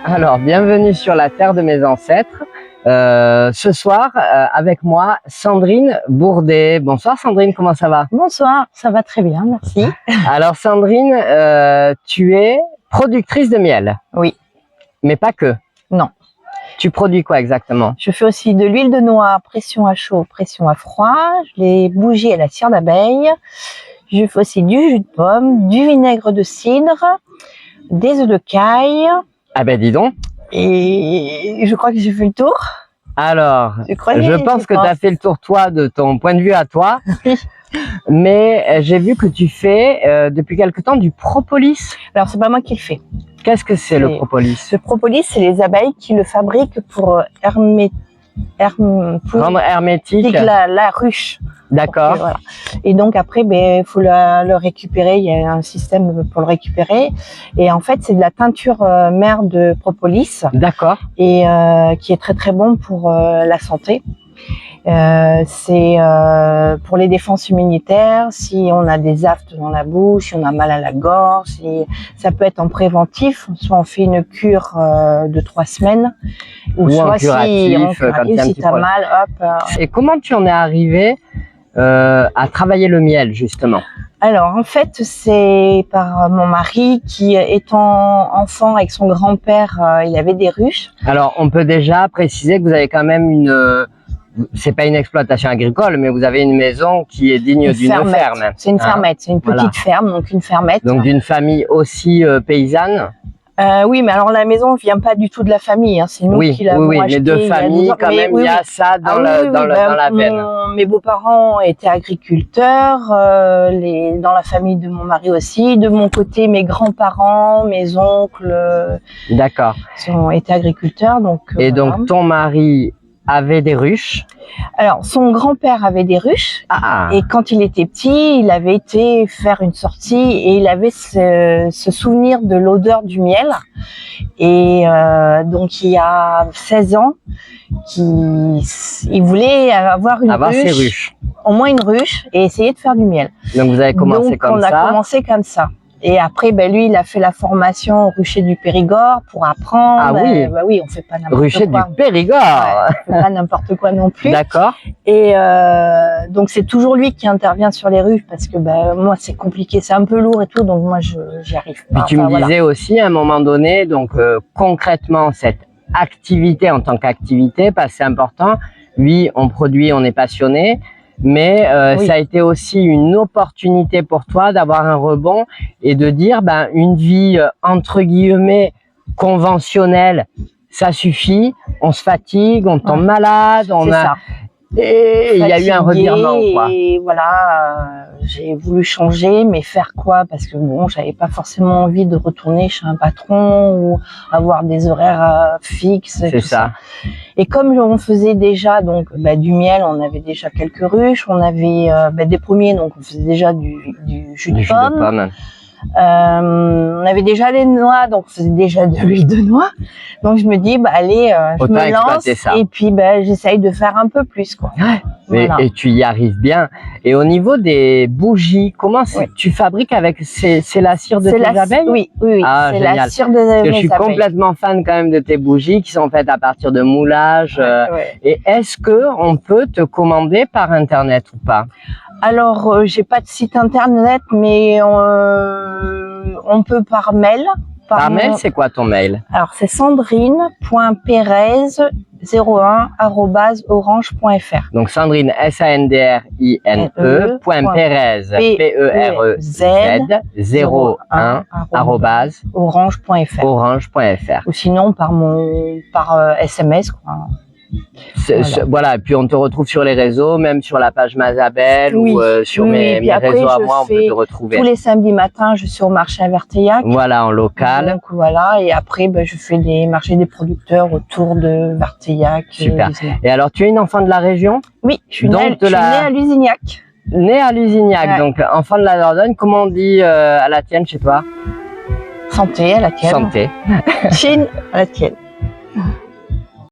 Alors, bienvenue sur la terre de mes ancêtres. Ce soir, avec moi, Sandrine Bourdet. Bonsoir Sandrine, comment ça va? Bonsoir, ça va très bien, merci. Alors Sandrine, tu es productrice de miel. Oui. Mais pas que. Non. Tu produis quoi exactement? Je fais aussi de l'huile de noix, pression à chaud, pression à froid, les bougies à la cire d'abeille. Je fais aussi du jus de pomme, du vinaigre de cidre, des œufs de caille. Ah ben dis donc. Et je crois que j'ai fait le tour. Alors, je pense que tu as fait le tour toi de ton point de vue à toi. Oui. Mais j'ai vu que tu fais depuis quelque temps du propolis. Alors c'est pas moi qui le fais. Qu'est-ce que c'est le propolis? Le propolis, c'est les abeilles qui le fabriquent pour rendre hermétique la ruche. D'accord. Voilà. Et donc après, il faut le récupérer. Il y a un système pour le récupérer. Et en fait, c'est de la teinture mère de propolis. D'accord. Et qui est très très bon pour la santé. C'est pour les défenses immunitaires, si on a des aftes dans la bouche, si on a mal à la gorge, ça peut être en préventif, soit on fait une cure de 3 semaines, ou soit si tu as mal, hop. Et comment tu en es arrivé à travailler le miel justement? Alors en fait c'est par mon mari qui, étant enfant avec son grand-père, il avait des ruches. Alors on peut déjà préciser que vous avez quand même c'est pas une exploitation agricole, mais vous avez une maison qui est digne d'une ferme. C'est une fermette, c'est une petite ferme, donc une fermette. Donc d'une famille aussi paysanne. Oui, mais alors la maison vient pas du tout de la famille, hein. C'est nous qui l'avons acheté. Mais de famille quand même, il y a ça dans la veine. Mes beaux-parents étaient agriculteurs, dans la famille de mon mari aussi. De mon côté, mes grands-parents, mes oncles, d'accord, étaient agriculteurs. Donc, et voilà. Donc ton mari avait des ruches? Alors, son grand-père avait des ruches. Et quand il était petit, il avait été faire une sortie et il avait ce souvenir de l'odeur du miel. Et donc, il y a 16 ans, il voulait avoir ses ruches. Au moins une ruche, et essayer de faire du miel. Donc, vous avez commencé comme ça? On a commencé comme ça. Et après, lui, il a fait la formation au rucher du Périgord pour apprendre. Ah oui. Oui, on fait pas n'importe quoi. Rucher du Périgord. Ouais, on fait pas n'importe quoi non plus. D'accord. Et donc c'est toujours lui qui intervient sur les ruches parce que moi c'est compliqué, c'est un peu lourd et tout, donc moi j'y arrive pas. Puis tu me disais aussi à un moment donné, donc concrètement cette activité en tant qu'activité, parce que c'est important. Oui, on produit, on est passionné. Mais ça a été aussi une opportunité pour toi d'avoir un rebond et de dire une vie entre guillemets conventionnelle, ça suffit, on se fatigue, on tombe malade, et il y a eu un revirement, quoi. Et voilà, j'ai voulu changer, mais faire quoi? Parce que bon, j'avais pas forcément envie de retourner chez un patron ou avoir des horaires fixes. C'est ça. Et comme on faisait déjà donc du miel, on avait déjà quelques ruches, on avait des pommiers, donc on faisait déjà du jus de pomme. On avait déjà les noix, donc on faisait déjà de l'huile de noix. Donc je me dis allez, je me lance et puis j'essaye de faire un peu plus, quoi. Voilà. Et tu y arrives bien. Et au niveau des bougies, comment tu fabriques avec c'est la cire de tes abeilles? Oui, Ah, c'est génial. la cire de mes abeilles. Je suis complètement fan quand même de tes bougies qui sont faites à partir de moulage. Et est-ce que on peut te commander par internet ou pas? Alors, j'ai pas de site internet, mais on peut par mail. Par mail, c'est quoi ton mail? Alors, c'est sandrine.perez01@orange.fr. Donc, Sandrine, SANDRINE.Perez, PEREZ01@orange.fr. Orange.fr. Ou sinon, par SMS, quoi. Voilà, et puis on te retrouve sur les réseaux, même sur la page Mazabel ou sur mes réseaux à moi, on peut te retrouver. Tous les samedis matins, je suis au marché à Verteillac. Voilà, en local. Donc voilà, et après, je fais des marchés des producteurs autour de Verteillac. Super. Et alors, tu es une enfant de la région? Oui, je suis née à Lusignac. Née à Lusignac, donc enfant de la Dordogne. Comment on dit à la tienne chez toi? Santé à la tienne. Santé. Chine à la tienne.